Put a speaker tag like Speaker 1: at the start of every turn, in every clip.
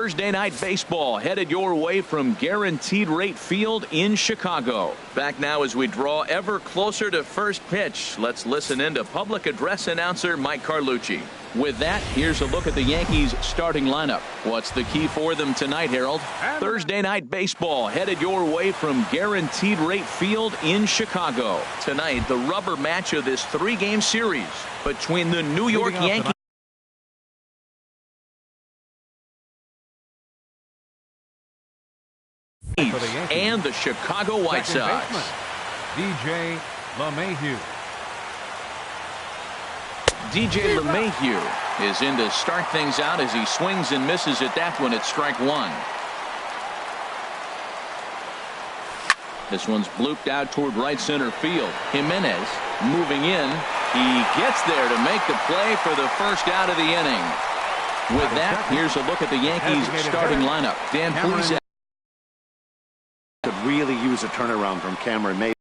Speaker 1: Thursday night baseball headed your way from Guaranteed Rate Field in Chicago. Back now as we draw ever closer to first pitch. Let's listen in to public address announcer Mike Carlucci. With that, here's a look at the Yankees starting lineup. What's the key for them tonight, Harold? Thursday night baseball headed your way from Guaranteed Rate Field in Chicago. Tonight, the rubber match of this 3-game series between the New York Yankees and the Chicago White Sox.
Speaker 2: DJ LeMahieu.
Speaker 1: DJ LeMahieu is in to start things out as he swings and misses at that one at strike one. This one's blooped out toward right center field. Jimenez moving in. He gets there to make the play for the first out of the inning. With that, here's a look at the Yankees starting lineup. Dan, please.
Speaker 3: Could really use a turnaround from Cameron May.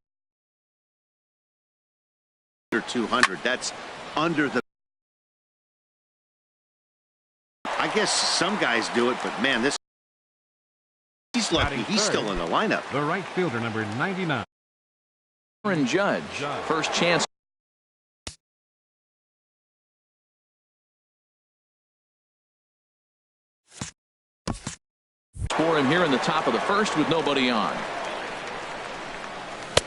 Speaker 3: Under 200. That's under the. I guess some guys do it, but man, this. He's lucky he's still in the lineup.
Speaker 2: The right fielder, number 99.
Speaker 1: Aaron Judge, first chance. For him here in the top of the first with nobody on.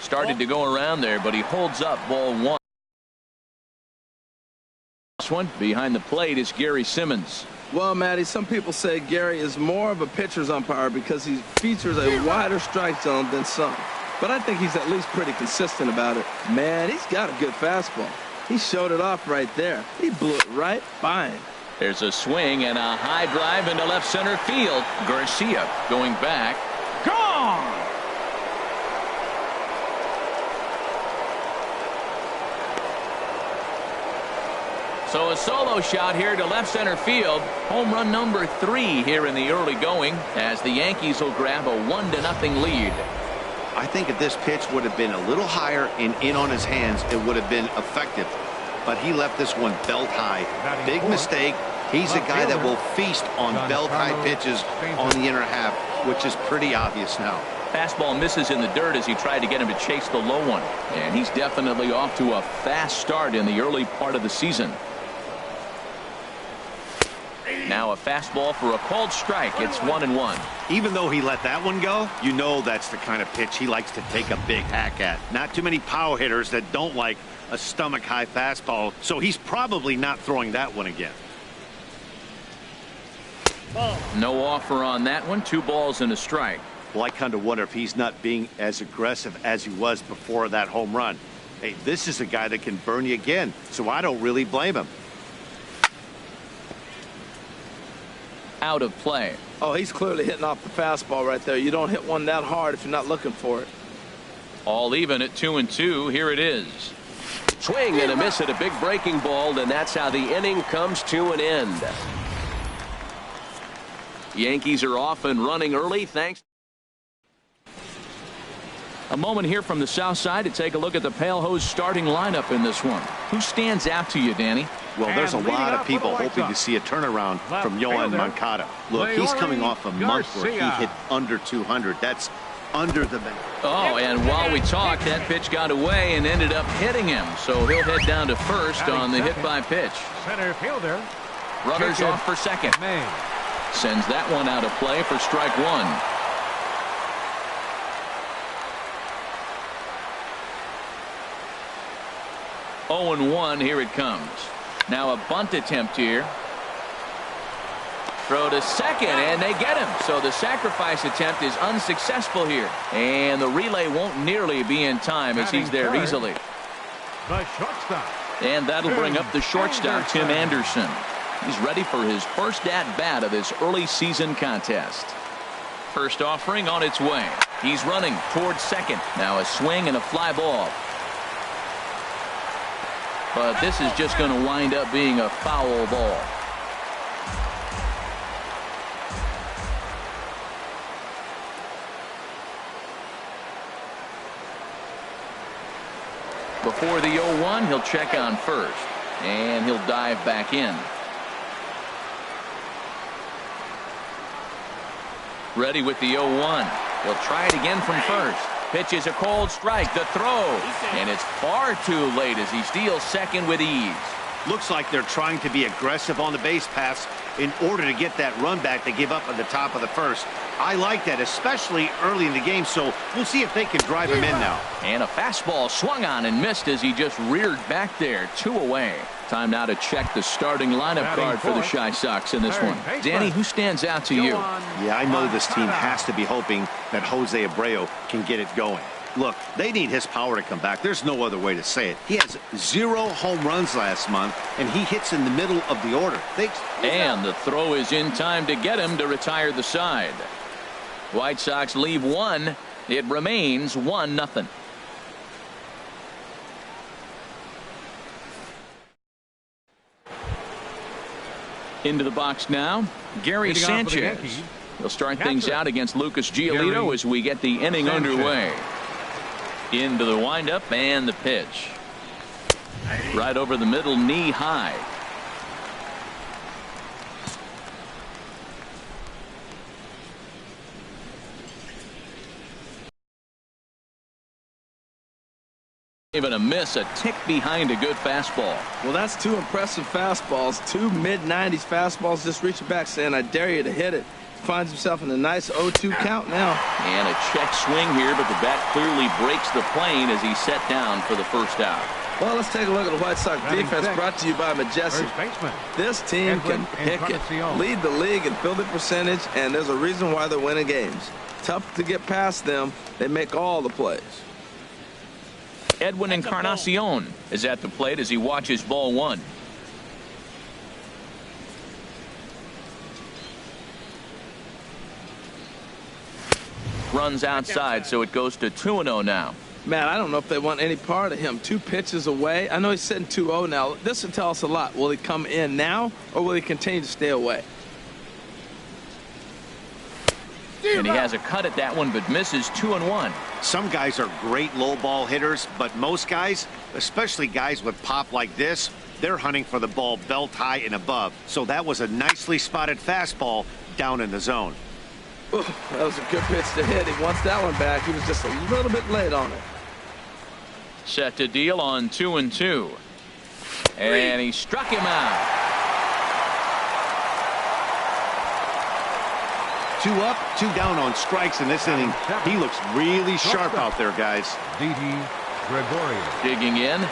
Speaker 1: Started to go around there, but he holds up ball one. This one behind the plate is Gary Simmons.
Speaker 4: Well, Matty, some people say Gary is more of a pitcher's umpire because he features a wider strike zone than some. But I think he's at least pretty consistent about it. Man, he's got a good fastball. He showed it off right there. He blew it right by him.
Speaker 1: There's a swing and a high drive into left center field. Garcia going back. Gone! So a solo shot here to left center field. Home run number 3 here in the early going as the Yankees will grab a 1-0 lead.
Speaker 3: I think if this pitch would have been a little higher and in on his hands, it would have been effective. But he left this one belt high. Big mistake. He's a guy that will feast on belt high pitches on the inner half, which is pretty obvious now.
Speaker 1: Fastball misses in the dirt as he tried to get him to chase the low one. And he's definitely off to a fast start in the early part of the season. Now a fastball for a called strike. It's 1-1.
Speaker 3: Even though he let that one go, you know that's the kind of pitch he likes to take a big hack at. Not too many power hitters that don't like a stomach high fastball, so he's probably not throwing that one again.
Speaker 1: No offer on that one. 2 balls and a strike.
Speaker 3: Well, I kind of wonder if he's not being as aggressive as he was before that home run. Hey, this is a guy that can burn you again, so I don't really blame him.
Speaker 1: Out of play.
Speaker 4: Oh, he's clearly hitting off the fastball right there. You don't hit one that hard if you're not looking for it.
Speaker 1: All even at 2-2. Here it is. Swing and a miss at a big breaking ball, and that's how the inning comes to an end. Yankees are off and running early thanks. A moment here from the south side to take a look at the Pale Hose starting lineup in this one. Who stands out to you, Danny?
Speaker 3: Well, there's a lot of people hoping to see a turnaround from Yoan Moncada. Look, he's coming off a month where he hit under 200. That's under the bench.
Speaker 1: Oh, and while we talk, that pitch got away and ended up hitting him. So he'll head down to first on the hit by pitch.
Speaker 2: Center fielder.
Speaker 1: Runners off for second. Sends that one out of play for strike one. Oh and 1. Here it comes. Now a bunt attempt here. Throw to second, and they get him. So the sacrifice attempt is unsuccessful here. And the relay won't nearly be in time as he's there easily.
Speaker 2: The shortstop.
Speaker 1: And that'll bring up the shortstop, Tim Anderson. He's ready for his first at-bat of this early season contest. First offering on its way. He's running towards second. Now a swing and a fly ball. But this is just going to wind up being a foul ball. Before the 0-1, he'll check on first. And he'll dive back in. Ready with the 0-1. He'll try it again from first. Pitch is a cold strike. The throw. And it's far too late as he steals second with ease.
Speaker 3: Looks like they're trying to be aggressive on the base paths in order to get that run back they give up at the top of the first. I like that, especially early in the game, so we'll see if they can drive him in now.
Speaker 1: And a fastball swung on and missed as he just reared back there. 2 away. Time now to check the starting lineup card for the Chi Sox in this one. Danny, who stands out to you?
Speaker 3: Yeah, I know this team has to be hoping that Jose Abreu can get it going. Look, they need his power to come back. There's no other way to say it. He has 0 home runs last month, and he hits in the middle of the order.
Speaker 1: And the throw is in time to get him to retire the side. White Sox leave 1. It remains 1-0. Into the box now, Gary Sanchez. He'll start things out against Lucas Giolito as we get the inning underway. Into the windup and the pitch. Right over the middle, knee high. Even a miss, a tick behind a good fastball.
Speaker 4: Well, that's 2 impressive fastballs. 2 mid-90s fastballs just reaching back saying, I dare you to hit it. Finds himself in a nice 0-2 count now.
Speaker 1: And a check swing here, but the bat clearly breaks the plane as he's set down for the first out.
Speaker 4: Well, let's take a look at the White Sox defense brought to you by Majestic. This team can pick it, lead the league in fielding percentage, and there's a reason why they're winning games. Tough to get past them. They make all the plays.
Speaker 1: Edwin Encarnacion is at the plate as he watches ball 1. Runs outside, so it goes to 2-0 now.
Speaker 4: Man, I don't know if they want any part of him. 2 pitches away. I know he's sitting 2-0 now. This will tell us a lot. Will he come in now, or will he continue to stay away?
Speaker 1: And he has a cut at that one, but misses 2-1.
Speaker 3: Some guys are great low ball hitters, but most guys, especially guys with pop like this, they're hunting for the ball belt high and above. So that was a nicely spotted fastball down in the zone.
Speaker 4: Ooh, that was a good pitch to hit. He wants that one back. He was just a little bit late on it.
Speaker 1: Set to deal on 2-2. And he struck him out.
Speaker 3: 2 up, 2 down on strikes in this inning. He looks really sharp out there, guys.
Speaker 2: Didi Gregorius.
Speaker 1: Digging in,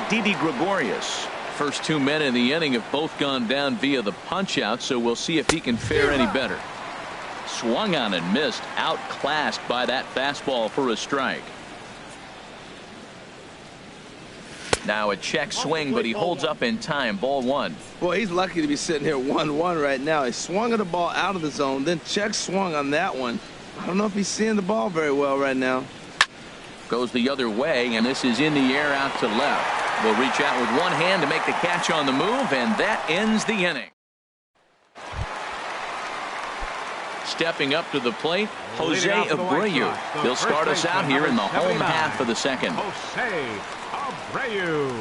Speaker 1: Didi Gregorius. First 2 men in the inning have both gone down via the punch out, so we'll see if he can fare any better. Swung on and missed, outclassed by that fastball for a strike. Now a check swing, but he holds up in time. Ball 1.
Speaker 4: Boy, he's lucky to be sitting here 1-1 right now. He swung at the ball out of the zone, then check swung on that one. I don't know if he's seeing the ball very well right now.
Speaker 1: Goes the other way, and this is in the air out to left. Will reach out with one hand to make the catch on the move, and that ends the inning. Stepping up to the plate, Jose Abreu. He'll start us out here in the home half of the second.
Speaker 2: Jose Abreu.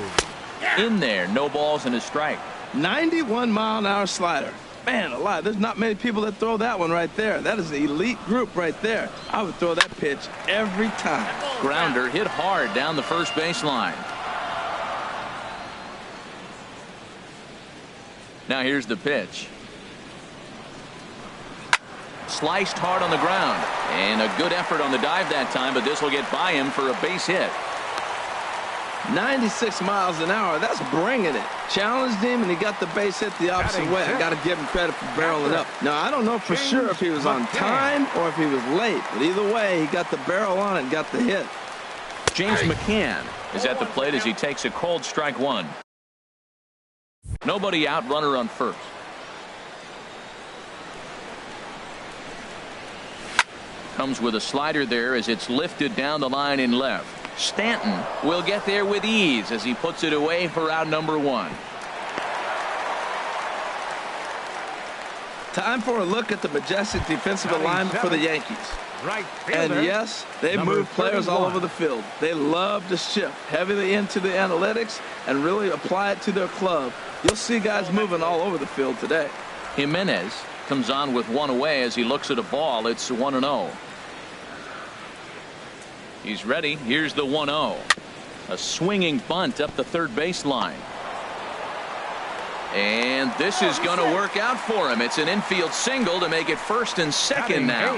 Speaker 1: In there, no balls and a strike.
Speaker 4: 91-mile-an-hour slider. Man alive, there's not many people that throw that one right there. That is an elite group right there. I would throw that pitch every time.
Speaker 1: Grounder hit hard down the first baseline. Now here's the pitch. Sliced hard on the ground, and a good effort on the dive that time, but this will get by him for a base hit.
Speaker 4: 96 miles an hour, that's bringing it. Challenged him, and he got the base hit the opposite way. I got to give him credit for barreling up. Now, I don't know for sure if he was on time or if he was late, but either way, he got the barrel on it and got the hit.
Speaker 1: James McCann is at the plate as he takes a cold strike 1. Nobody out, runner on first. Comes with a slider there as it's lifted down the line in left. Stanton will get there with ease as he puts it away for out number 1.
Speaker 4: Time for a look at the majestic defensive alignment for the Yankees.
Speaker 2: Right
Speaker 4: and yes, they move players all over the field. They love to shift heavily into the analytics and really apply it to their club. You'll see guys moving all over the field today.
Speaker 1: Jimenez comes on with one away as he looks at a ball. It's 1-0. He's ready. Here's the 1-0. A swinging bunt up the third baseline. And this is going to work out for him. It's an infield single to make it first and second now.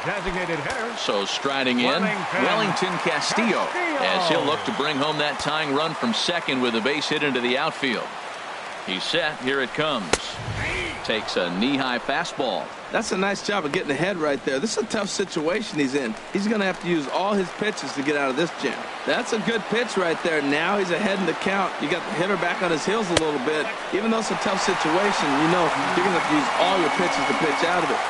Speaker 2: Designated hitter.
Speaker 1: So striding in, Wellington Castillo, as he'll look to bring home that tying run from second with a base hit into the outfield. He's set. Here it comes. Takes a knee-high fastball.
Speaker 4: That's a nice job of getting ahead right there. This is a tough situation he's in. He's going to have to use all his pitches to get out of this jam. That's a good pitch right there. Now he's ahead in the count. You got the hitter back on his heels a little bit. Even though it's a tough situation, you know you're going to have to use all your pitches to pitch out of it.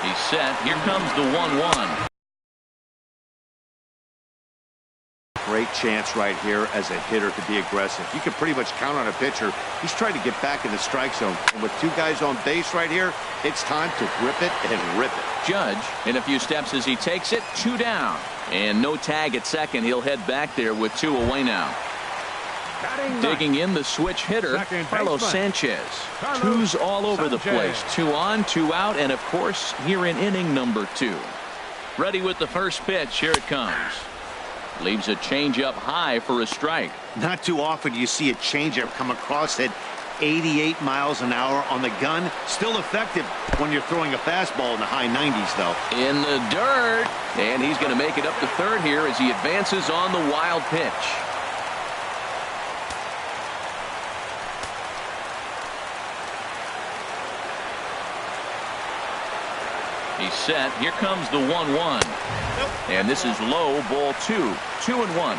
Speaker 1: He's set. Here comes the 1-1.
Speaker 3: Great chance right here as a hitter to be aggressive. You can pretty much count on a pitcher. He's trying to get back in the strike zone. And with two guys on base right here, it's time to grip it and rip it.
Speaker 1: Judge in a few steps as he takes it. 2 down. And no tag at second. He'll head back there with 2 away now. Digging in the switch hitter, Carlos Sanchez. 2's all over the place. 2 on, 2 out, and of course here in inning number 2. Ready with the first pitch. Here it comes. Leaves a changeup high for a strike.
Speaker 3: Not too often you see a changeup come across at 88 miles an hour on the gun. Still effective when you're throwing a fastball in the high 90s, though.
Speaker 1: In the dirt, and he's going to make it up to third here as he advances on the wild pitch. He's set. Here comes the 1-1. And this is low, ball 2. 2-1.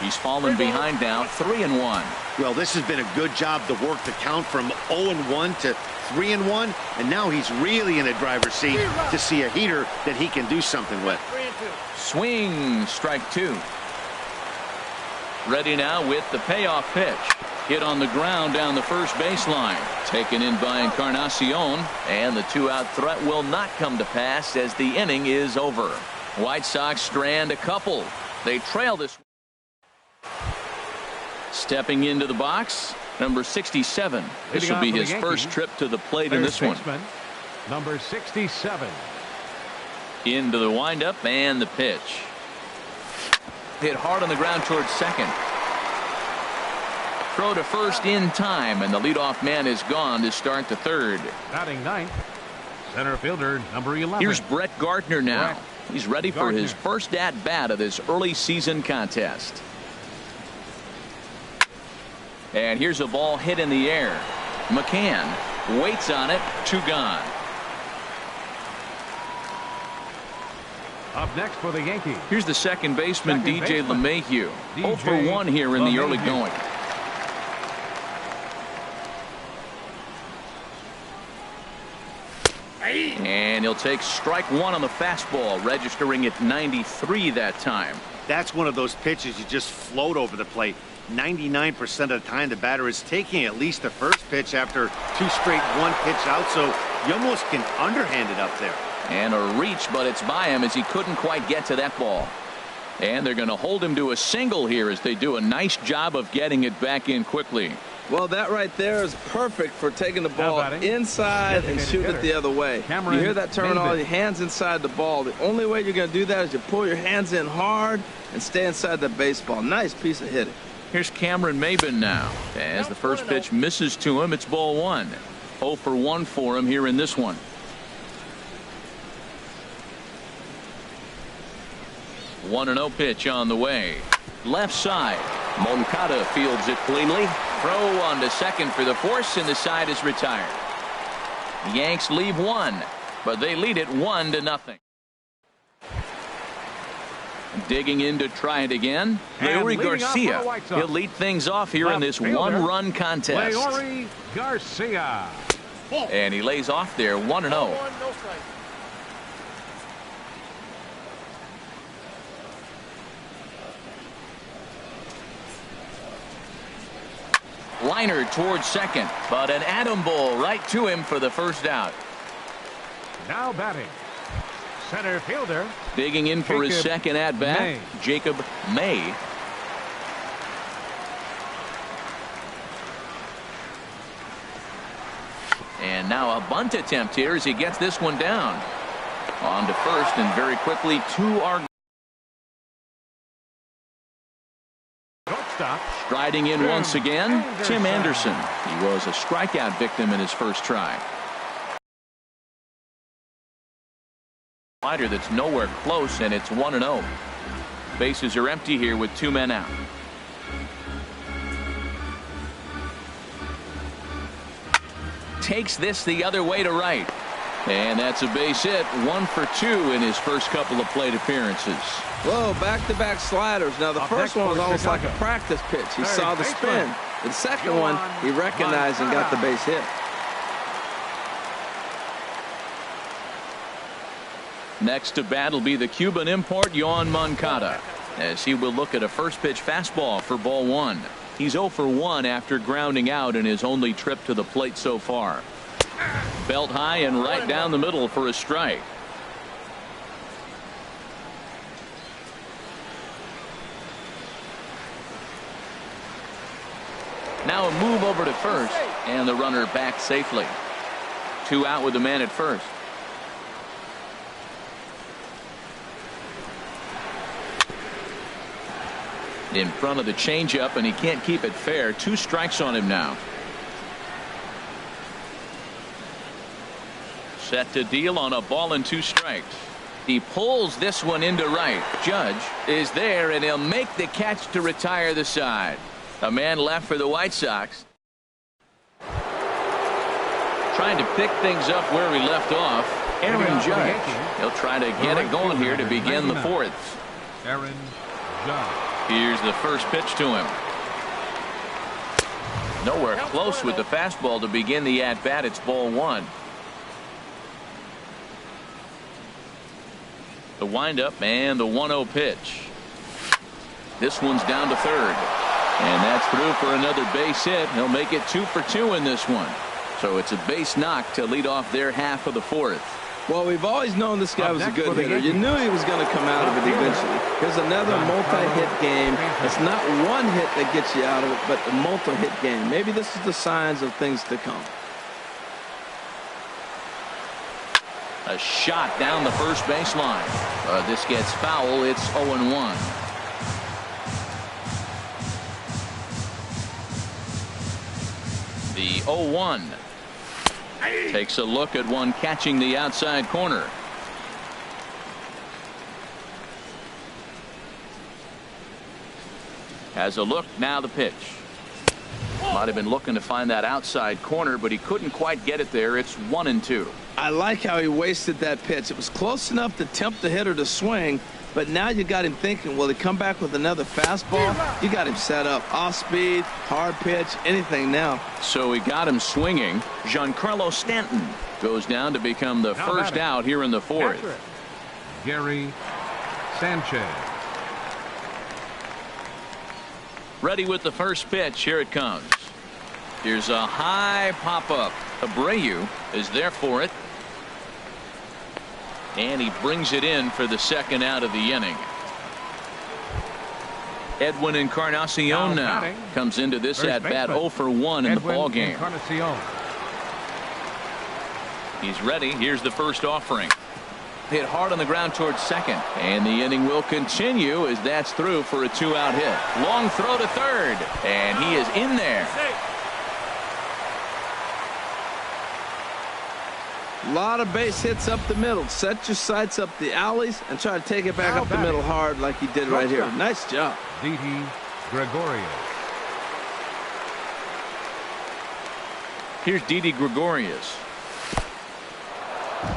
Speaker 1: He's fallen behind now, 3-1.
Speaker 3: Well, this has been a good job to work the count from 0-1 to 3-1, and now he's really in a driver's seat to see a heater that he can do something with.
Speaker 1: Swing, strike 2. Ready now with the payoff pitch. Hit on the ground down the first baseline. Taken in by Encarnacion, and the 2-out threat will not come to pass as the inning is over. White Sox strand a couple. They trail this. Stepping into the box, number 67. This will be his first trip to the plate in this one.
Speaker 2: Number 67.
Speaker 1: Into the windup and the pitch. Hit hard on the ground towards second. Throw to first in time, and the leadoff man is gone to start the third.
Speaker 2: Batting ninth, center fielder number 11.
Speaker 1: Here's Brett Gardner now. He's ready for his first at-bat of this early season contest. And here's a ball hit in the air. McCann waits on it. 2 gone.
Speaker 2: Up next for the Yankees.
Speaker 1: Here's the second baseman, DJ LeMahieu. 0 for 1 here in the early going. And he'll take strike 1 on the fastball, registering at 93 that time.
Speaker 3: That's one of those pitches you just float over the plate. 99% of the time the batter is taking at least the first pitch after 2 straight 1-pitch out, so you almost can underhand it up there.
Speaker 1: And a reach, but it's by him as he couldn't quite get to that ball. And they're going to hold him to a single here as they do a nice job of getting it back in quickly.
Speaker 4: Well, that right there is perfect for taking the ball inside and shoot it the other way. You hear that terminology, hands inside the ball. The only way you're going to do that is you pull your hands in hard and stay inside the baseball. Nice piece of hitting.
Speaker 1: Here's Cameron Maybin now. As the first pitch misses to him, it's ball 1. 0 for 1 for him here in this one. One 1-0 pitch on the way. Left side. Moncada fields it cleanly. Throw on to second for the force, and the side is retired. The Yanks leave 1, but they lead it 1-0. Digging in to try it again. Leury Garcia. He'll lead things off here in this 1-run contest.
Speaker 2: Leury Garcia.
Speaker 1: And he lays off there 1-0. Liner towards second, but an atom ball right to him for the first out.
Speaker 2: Now batting, center fielder.
Speaker 1: Digging in for his second at bat, Jacob May. And now a bunt attempt here as he gets this one down. On to first, and very quickly two are
Speaker 2: Shortstop.
Speaker 1: striding in once again. Tim Anderson. He was a strikeout victim in his first try. Slider that's nowhere close, and it's 1-0. Bases are empty here with two men out. Takes this the other way to right. And that's a base hit. 1 for 2 in his first couple of plate appearances.
Speaker 4: Whoa, back-to-back sliders. Now, the first one was almost like a practice pitch. He saw the spin. The second one, he recognized and got the base hit.
Speaker 1: Next to bat will be the Cuban import, Yoan Moncada, as he will look at a first pitch fastball for ball 1. He's 0 for 1 after grounding out in his only trip to the plate so far. Belt high and right down the middle for a strike. Now a move over to first, and the runner back safely. 2 out with the man at first. In front of the changeup, and he can't keep it fair. 2 strikes on him now. Set to deal on a ball and 2 strikes. He pulls this one into right. Judge is there, and he'll make the catch to retire the side. A man left for the White Sox. Trying to pick things up where we left off. Aaron Judge. He'll try to get it going here to begin the 4th.
Speaker 2: Aaron Judge.
Speaker 1: Here's the first pitch to him. Nowhere close with the fastball to begin the at-bat. It's ball 1. The windup and the 1-0 pitch. This one's down to third. And that's through for another base hit. He'll make it 2 for 2 in this one. So it's a base knock to lead off their half of the 4th.
Speaker 4: Well, we've always known this guy was a good hitter. You knew he was going to come out of it eventually. Here's another multi-hit game. It's not one hit that gets you out of it, but a multi-hit game. Maybe this is the signs of things to come.
Speaker 1: A shot down the first baseline. This gets foul. It's 0-1. The 0-1. Takes a look at one catching the outside corner. Has a look, now the pitch. Might have been looking to find that outside corner, but he couldn't quite get it there. It's 1-2.
Speaker 4: I like how he wasted that pitch. It was close enough to tempt the hitter to swing, but now you got him thinking, will he come back with another fastball? You got him set up. Off speed, hard pitch, anything now.
Speaker 1: So he got him swinging. Giancarlo Stanton goes down to become the first out here in the 4th.
Speaker 2: Gary Sanchez.
Speaker 1: Ready with the first pitch. Here it comes. Here's a high pop-up. Abreu is there for it. And he brings it in for the second out of the inning. Edwin Encarnacion now comes into this at-bat 0 for 1 in the ball game. He's ready. Here's the first offering. Hit hard on the ground towards second. And the inning will continue as that's through for a 2-out hit. Long throw to third. And he is in there.
Speaker 4: A lot of base hits up the middle. Set your sights up the alleys and try to take it back up the middle hard like he did right here. Nice job.
Speaker 2: Didi Gregorius.
Speaker 1: Here's Didi Gregorius.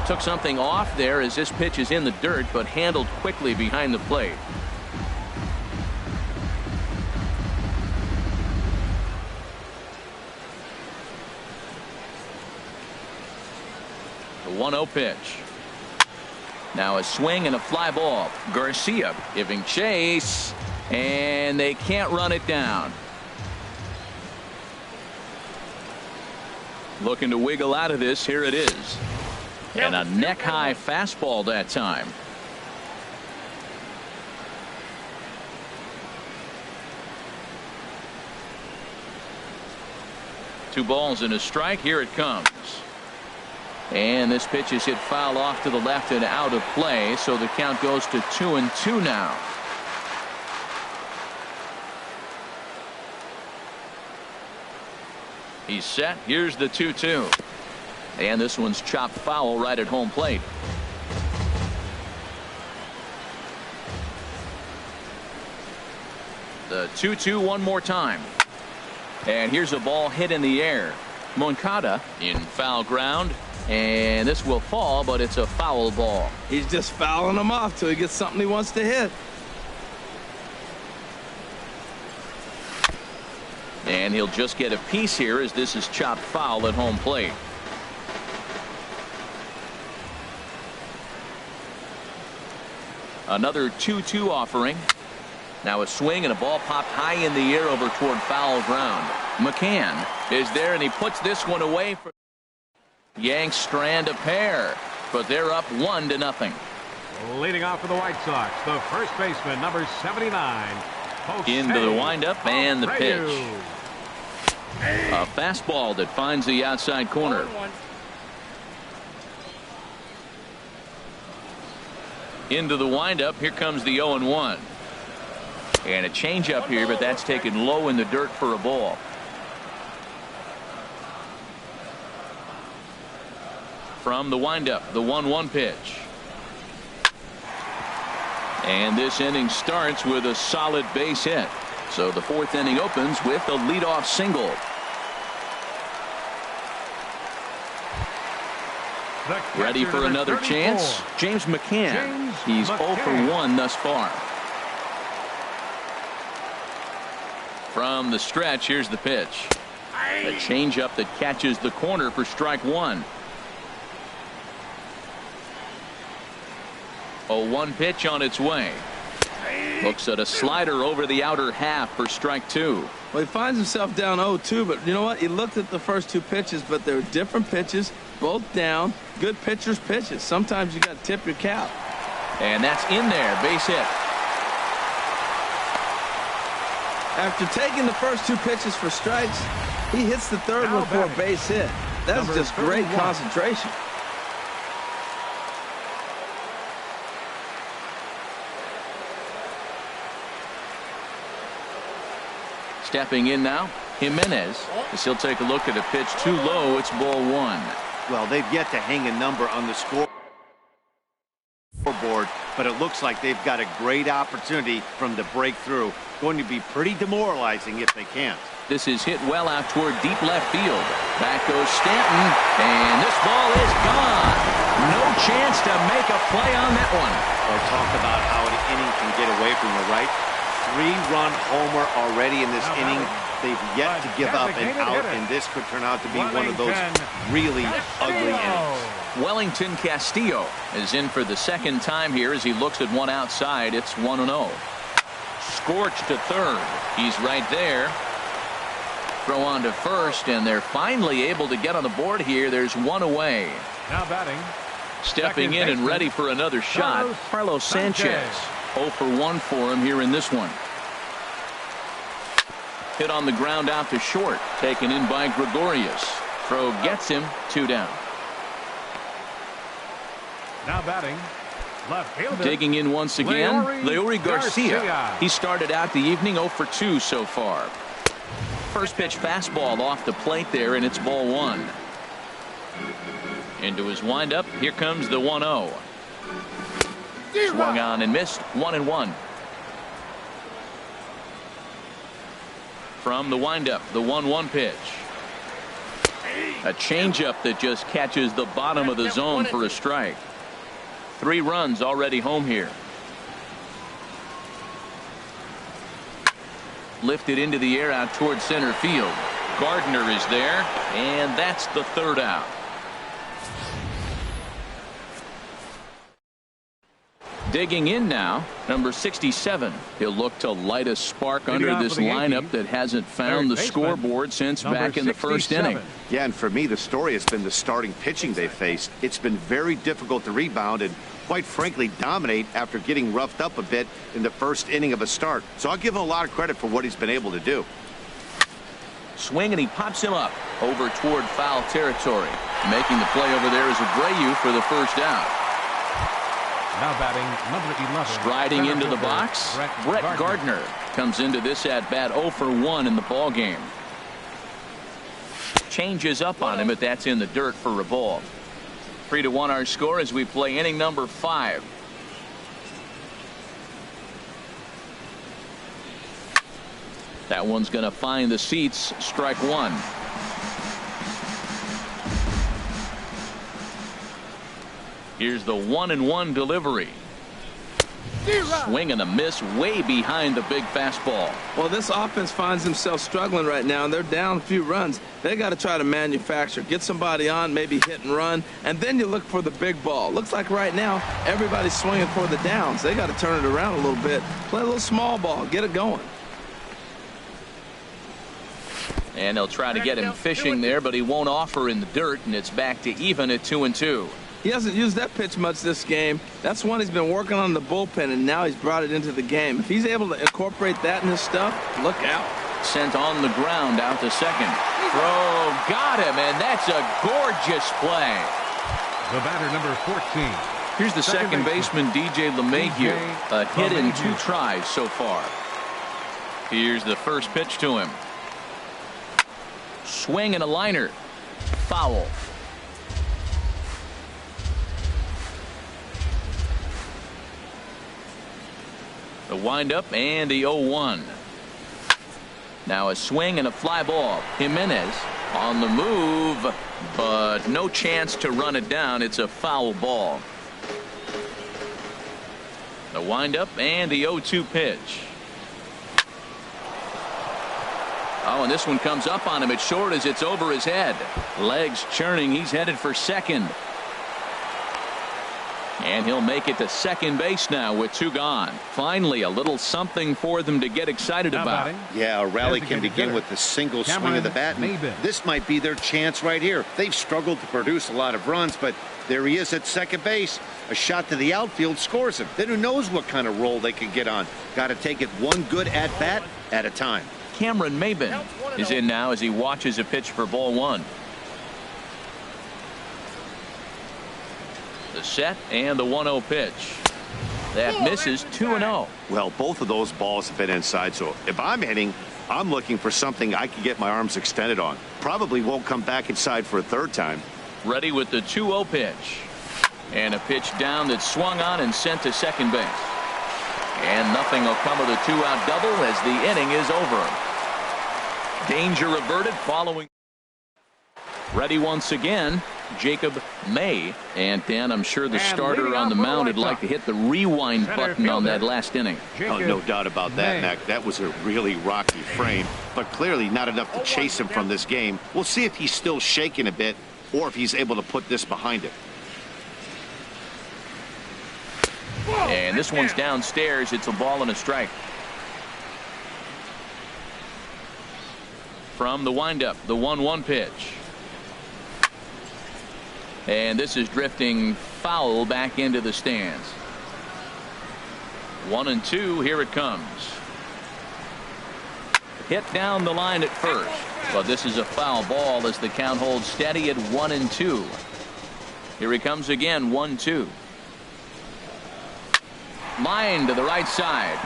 Speaker 1: Took something off there as this pitch is in the dirt, but handled quickly behind the plate. The 1-0 pitch. Now a swing and a fly ball. Garcia giving chase, and they can't run it down. Looking to wiggle out of this. Here it is. And a neck-high fastball that time. Two balls and a strike. Here it comes. And this pitch is hit foul off to the left and out of play, so the count goes to 2-2 now. He's set. Here's the 2-2. And this one's chopped foul right at home plate. The 2-2 one more time. And here's a ball hit in the air. Moncada in foul ground. And this will fall, but it's a foul ball.
Speaker 4: He's just fouling him off till he gets something he wants to hit.
Speaker 1: And he'll just get a piece here as this is chopped foul at home plate. Another 2-2 offering. Now a swing and a ball popped high in the air over toward foul ground. McCann is there and he puts this one away. For Yanks strand a pair, but they're up 1-0.
Speaker 2: Leading off for the White Sox, the first baseman, number 79.
Speaker 1: Into the windup and the pitch. A fastball that finds the outside corner. Into the windup. Here comes the 0-1. And a changeup here, but that's taken low in the dirt for a ball. From the windup, the 1-1 pitch. And this inning starts with a solid base hit. So the fourth inning opens with a leadoff single. Ready for another chance? James McCann. He's 0 for 1 thus far. From the stretch, here's the pitch. A changeup that catches the corner for strike one. 0-1 pitch on its way. Looks at a slider over the outer half for strike two.
Speaker 4: Well, he finds himself down 0-2, but you know what? He looked at the first two pitches, but they were different pitches, both down. Good pitchers' pitches. Sometimes you got to tip your cap.
Speaker 1: And that's in there. Base hit.
Speaker 4: After taking the first two pitches for strikes, he hits the third one for a base hit. That's just great concentration.
Speaker 1: Stepping in now, Jimenez. As he'll take a look at a pitch too low. It's ball one.
Speaker 3: Well, they've yet to hang a number on the scoreboard, but it looks like they've got a great opportunity from the breakthrough. Going to be pretty demoralizing if they can't.
Speaker 1: This is hit well out toward deep left field. Back goes Stanton, and this ball is gone. No chance to make a play on that one.
Speaker 3: Well, talk about how an inning can get away from you, right? 3-run homer already in this inning. They've yet to give up an out, and this could turn out to be one of those really ugly innings.
Speaker 1: Wellington Castillo is in for the second time here as he looks at one outside. It's 1-0. Scorched to third. He's right there. Throw on to first, and they're finally able to get on the board here. There's one away.
Speaker 2: Now batting.
Speaker 1: Stepping in and ready for another shot, Carlos Sanchez. 0 for 1 for him here in this one. Hit on the ground out to short. Taken in by Gregorius. Throw gets him. 2 down.
Speaker 2: Now batting. Left fielder.
Speaker 1: Digging in once again, Leury Garcia. He started out the evening 0 for 2 so far. First pitch fastball off the plate there, and it's ball one. Into his windup. Here comes the 1-0. Swung on and missed. 1-1. From the windup, the 1-1 pitch. A changeup that just catches the bottom of the zone for a strike. 3 runs already home here. Lifted into the air out toward center field. Gardner is there, and that's the third out. Digging in now, number 67. He'll look to light a spark under this lineup that hasn't found the scoreboard since back in the first inning.
Speaker 3: Yeah, and for me, the story has been the starting pitching they faced. It's been very difficult to rebound and, quite frankly, dominate after getting roughed up a bit in the first inning of a start. So I'll give him a lot of credit for what he's been able to do.
Speaker 1: Swing, and he pops him up over toward foul territory. Making the play over there is Abreu for the first out.
Speaker 2: Now batting number 11.
Speaker 1: Striding into the box, Brett Gardner comes into this at bat 0 for 1 in the ball game. Changes up on him, but that's in the dirt for a ball. 3-1 our score as we play inning number 5. That one's going to find the seats. Strike one. Here's the 1-1 delivery. Swing and a miss way behind the big fastball.
Speaker 4: Well, this offense finds themselves struggling right now, and they're down a few runs. They got to try to manufacture, get somebody on, maybe hit and run, and then you look for the big ball. Looks like right now everybody's swinging for the downs. They got to turn it around a little bit, play a little small ball, get it going.
Speaker 1: And they'll try to get him fishing there, but he won't offer in the dirt, and it's back to even at 2-2.
Speaker 4: He hasn't used that pitch much this game. That's one he's been working on the bullpen, and now he's brought it into the game. If he's able to incorporate that in his stuff, look out.
Speaker 1: Sent on the ground out to second. Throw, got him, and that's a gorgeous play.
Speaker 2: The batter, number 14.
Speaker 1: Here's the second baseman, DJ LeMahieu. A hit in 2 tries so far. Here's the first pitch to him. Swing and a liner. Foul. The windup and the 0-1. Now a swing and a fly ball. Jimenez on the move, but no chance to run it down. It's a foul ball. The windup and the 0-2 pitch. Oh, and this one comes up on him. It's short as it's over his head. Legs churning. He's headed for second. And he'll make it to second base now with 2 gone. Finally, a little something for them to get excited about.
Speaker 3: Yeah, a rally can begin with a single swing of the bat. This might be their chance right here. They've struggled to produce a lot of runs, but there he is at second base. A shot to the outfield scores him. Then who knows what kind of roll they can get on. Got to take it one good at-bat at a time.
Speaker 1: Cameron Maybin is in now as he watches a pitch for ball 1. The set and the 1-0 pitch. That misses 2-0.
Speaker 3: Well, both of those balls have been inside, so if I'm hitting, I'm looking for something I can get my arms extended on. Probably won't come back inside for a third time.
Speaker 1: Ready with the 2-0 pitch. And a pitch down that's swung on and sent to second base. And nothing will come of the 2-out double as the inning is over. Danger averted following. Ready once again, Jacob May. And Dan, I'm sure the starter on the mound would like to hit the rewind button on that last inning.
Speaker 3: Oh, no doubt about that, Mac. That was a really rocky frame, but clearly not enough to chase him from this game. We'll see if he's still shaking a bit or if he's able to put this behind him.
Speaker 1: And this one's downstairs. It's a ball and a strike. From the windup, the 1-1 pitch. And this is drifting foul back into the stands. 1-2. Here it comes. Hit down the line at first, but this is a foul ball as the count holds steady at 1-2. Here he comes again. 1-2. Line to the right side.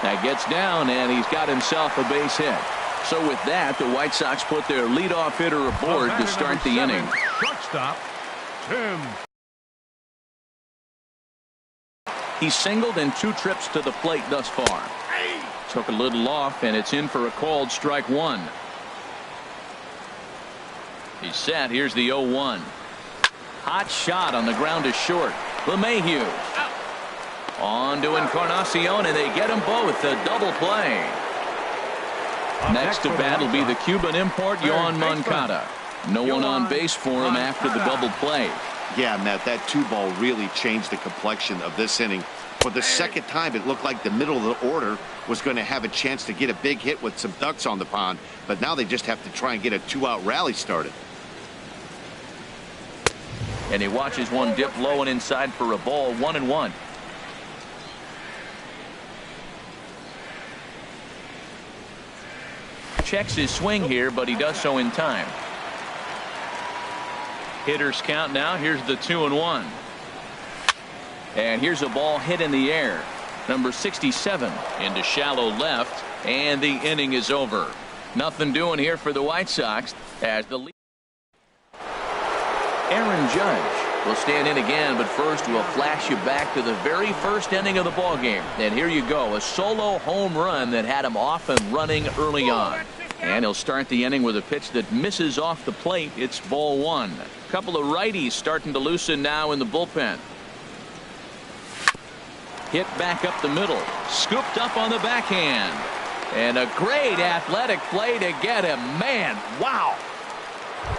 Speaker 1: That gets down, and he's got himself a base hit. So with that, the White Sox put their leadoff hitter aboard to start the inning.
Speaker 2: Shortstop, Tim.
Speaker 1: He's singled in 2 trips to the plate thus far. Took a little off, and it's in for a called strike 1. He's set. Here's the 0-1. Hot shot on the ground is short. LeMahieu. On to Encarnacion, and they get them both. A double play. Next to bat will be the Cuban import, Yoan Moncada. No one on base for him after the double play.
Speaker 3: Yeah, Matt, that 2-ball really changed the complexion of this inning. For the second time, it looked like the middle of the order was going to have a chance to get a big hit with some ducks on the pond, but now they just have to try and get a 2-out rally started.
Speaker 1: And he watches one dip low and inside for a ball, 1-1. Checks his swing here, but he does so in time. Hitters count now. Here's the 2-1. And here's a ball hit in the air. Number 67 into shallow left, and the inning is over. Nothing doing here for the White Sox as the lead. Aaron Judge will stand in again, but first we'll flash you back to the very first inning of the ball game. And here you go, a solo home run that had him off and running early on. And he'll start the inning with a pitch that misses off the plate. It's ball one. A couple of righties starting to loosen now in the bullpen. Hit back up the middle, scooped up on the backhand, and a great athletic play to get him. Man, wow.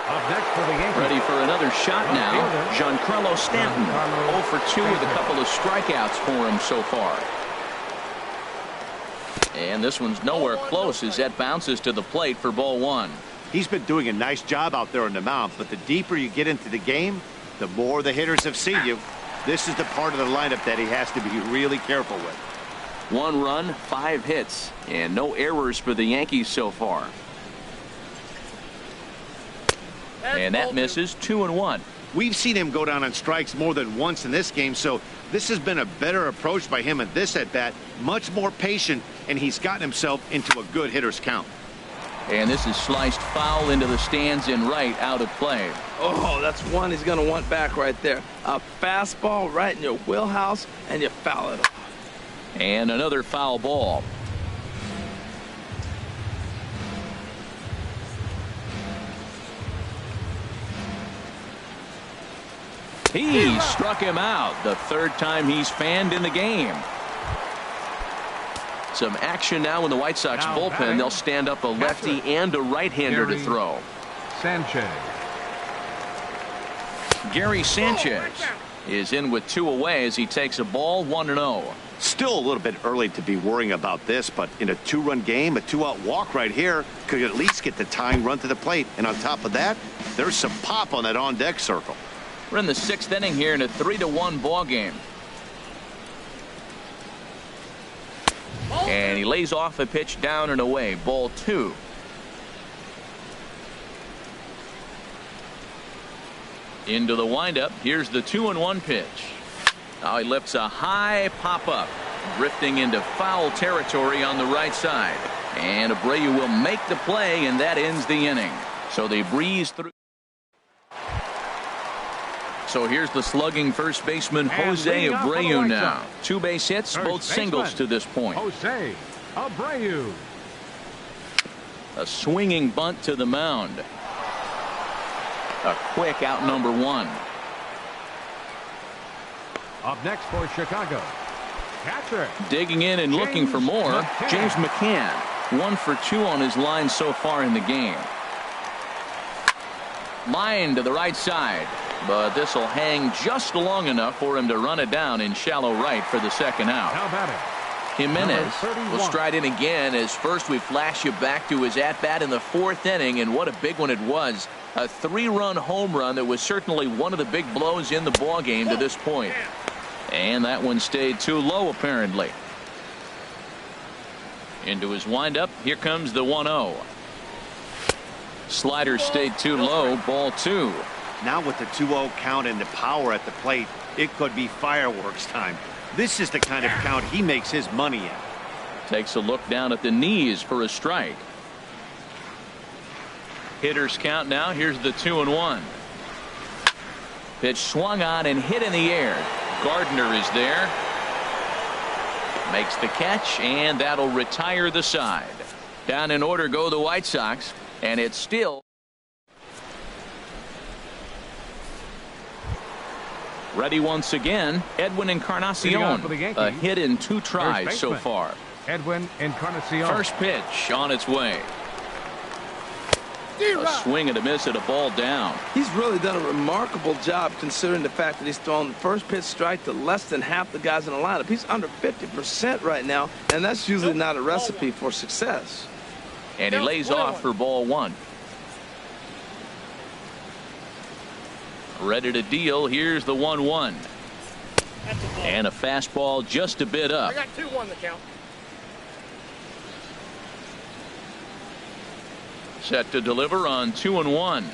Speaker 2: Up next for the Yankees.
Speaker 1: Ready for another shot now. Giancarlo Stanton, 0 for 2 with a couple of strikeouts for him so far. And this one's nowhere close as that bounces to the plate for ball one.
Speaker 3: He's been doing a nice job out there on the mound, but the deeper you get into the game, the more the hitters have seen you. This is the part of the lineup that he has to be really careful with.
Speaker 1: 1 run, 5 hits, and no errors for the Yankees so far. And that misses. 2-1.
Speaker 3: We've seen him go down on strikes more than once in this game, so this has been a better approach by him at this at-bat. Much more patient, and he's gotten himself into a good hitter's count.
Speaker 1: And this is sliced foul into the stands in right, out of play.
Speaker 4: Oh, that's one he's going to want back right there. A fastball right in your wheelhouse, and you foul it off.
Speaker 1: And another foul ball. He struck him out the third time he's fanned in the game. Some action now in the White Sox bullpen. They'll stand up a lefty and a right-hander to throw.
Speaker 2: Sanchez.
Speaker 1: Gary Sanchez is in with 2 away as he takes a ball, 1-0.
Speaker 3: Still a little bit early to be worrying about this, but in a 2-run game, a 2-out walk right here could at least get the tying run to the plate. And on top of that, there's some pop on that on-deck circle.
Speaker 1: We're in the 6th inning here in a 3-1 ball game. And he lays off a pitch down and away. Ball 2. Into the windup. Here's the 2-1 pitch. Now he lifts a high pop up, drifting into foul territory on the right side. And Abreu will make the play, and that ends the inning. So they breeze through. So here's the slugging first baseman Jose Abreu now. 2 base hits, both singles to this point.
Speaker 2: Jose Abreu.
Speaker 1: A swinging bunt to the mound. A quick out number 1.
Speaker 2: Up next for Chicago, catcher.
Speaker 1: Digging in and looking for more, James McCann. 1 for 2 on his line so far in the game. Line to the right side, but this will hang just long enough for him to run it down in shallow right for the second out.
Speaker 2: How about it?
Speaker 1: Jimenez will stride in again as first we flash you back to his at-bat in the 4th inning, and what a big one it was. A 3-run home run that was certainly one of the big blows in the ball game to this point. And that one stayed too low apparently. Into his windup. Here comes the 1-0. Slider stayed too low. Ball 2.
Speaker 3: Now with the 2-0 count and the power at the plate, it could be fireworks time. This is the kind of count he makes his money in.
Speaker 1: Takes a look down at the knees for a strike. Hitters count now. Here's the 2-1. Pitch swung on and hit in the air. Gardner is there. Makes the catch, and that'll retire the side. Down in order go the White Sox, and it's still ready once again. Edwin Encarnacion, a hit in 2 tries so far.
Speaker 2: Edwin Encarnacion.
Speaker 1: First pitch on its way. A swing and a miss at a ball down.
Speaker 4: He's really done a remarkable job considering the fact that he's thrown the first pitch strike to less than half the guys in the lineup. He's under 50% right now, and that's usually not a recipe for success.
Speaker 1: And he lays off for ball one. Ready to deal. Here's the 1-1. And a fastball just a bit up.
Speaker 5: I got 2-1 the count.
Speaker 1: Set to deliver on 2-1.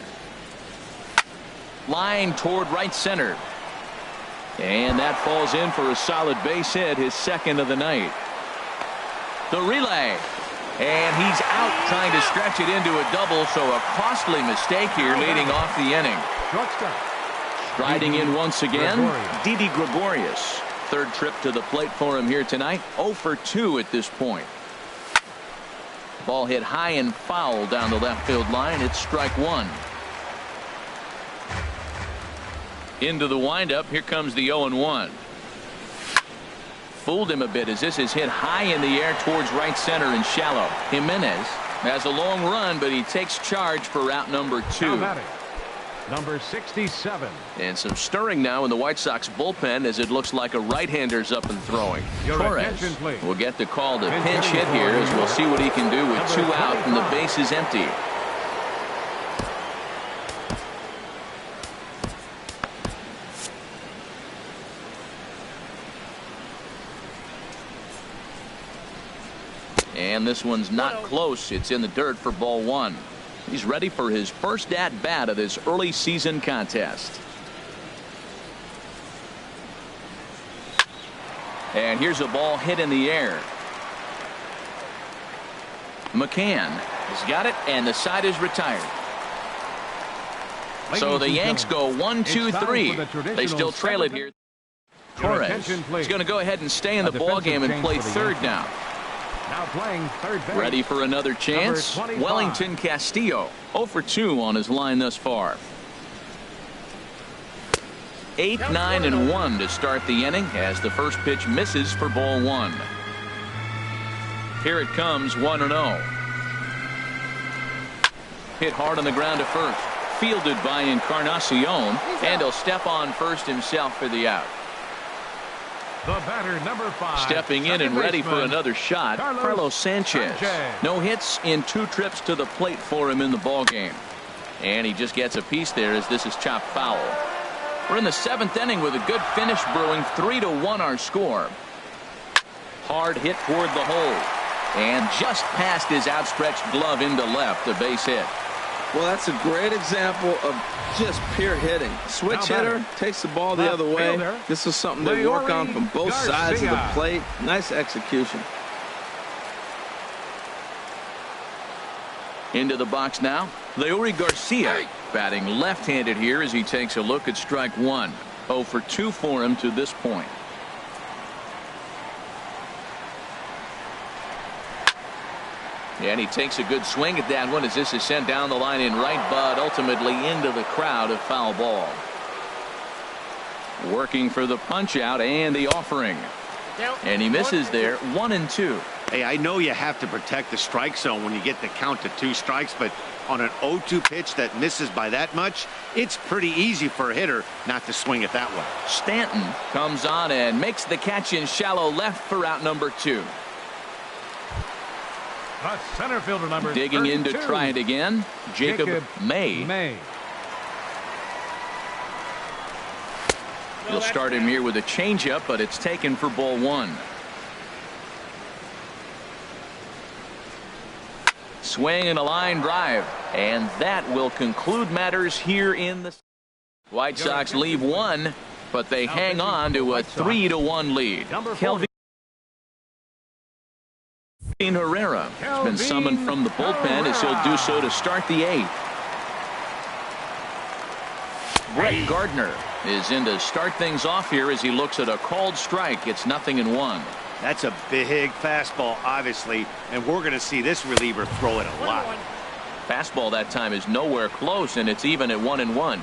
Speaker 1: Line toward right center. And that falls in for a solid base hit, his second of the night. The relay. And he's out trying to stretch it into a double, so a costly mistake here leading off the inning. Striding in once again, Didi Gregorius. Third trip to the plate for him here tonight. 0 for 2 at this point. Ball hit high and foul down the left field line. It's strike one. Into the windup. Here comes the 0-1. Fooled him a bit as this is hit high in the air towards right center and shallow. Jimenez has a long run, but he takes charge for route number 2.
Speaker 2: Number 67.
Speaker 1: And some stirring now in the White Sox bullpen as it looks like a right-hander's up and throwing. Torres will get the call to pinch hit here as we'll see what he can do with 2 out and the base is empty. And this one's not close. It's in the dirt for ball one. He's ready for his first at-bat of this early season contest. And here's a ball hit in the air. McCann has got it, and the side is retired. So the Yanks go 1-2-3. They still trail it here. Torres is going to go ahead and stay in the ball game and play third now.
Speaker 2: Now playing third base.
Speaker 1: Ready for another chance. Wellington Castillo 0 for 2 on his line thus far. 8, 9, and 1 to start the inning as the first pitch misses for ball one. Here it comes, 1-0. Hit hard on the ground to first. Fielded by Encarnacion, and he'll step on first himself for the out.
Speaker 2: The batter, number 5.
Speaker 1: Stepping in and ready for another shot, Carlos Sanchez. No hits in 2 trips to the plate for him in the ball game. And he just gets a piece there as this is chopped foul. We're in the 7th inning with a good finish brewing. 3-1 our score. Hard hit toward the hole. And just past his outstretched glove into left, a base hit.
Speaker 4: Well, that's a great example of just pure hitting. Switch hitter takes the ball the other way. This is something they work on from both sides of the plate. Nice execution.
Speaker 1: Into the box now, Leury Garcia batting left-handed here as he takes a look at strike one. 0 for 2 for him to this point. And he takes a good swing at that one as this is sent down the line in right, but ultimately into the crowd, a foul ball. Working for the punch out and the offering. And he misses there. 1-2.
Speaker 3: Hey, I know you have to protect the strike zone when you get the count to 2 strikes, but on an 0-2 pitch that misses by that much, it's pretty easy for a hitter not to swing it that way.
Speaker 1: Stanton comes on and makes the catch in shallow left for out number 2.
Speaker 2: The center fielder, number
Speaker 1: digging
Speaker 2: 32.
Speaker 1: in to try it again, Jacob May. He'll start him here with a changeup, but it's taken for ball one. Swing and a line drive, and that will conclude matters here in the White Sox leave one, but they hang on to a 3-1 lead. Kelvin Herrera has been summoned from the bullpen as he'll do so to start the 8th. Brett Gardner is in to start things off here as he looks at a called strike. It's 0-1.
Speaker 3: That's a big fastball, obviously, and we're going to see this reliever throw it a lot.
Speaker 1: Fastball that time is nowhere close, and it's even at 1-1.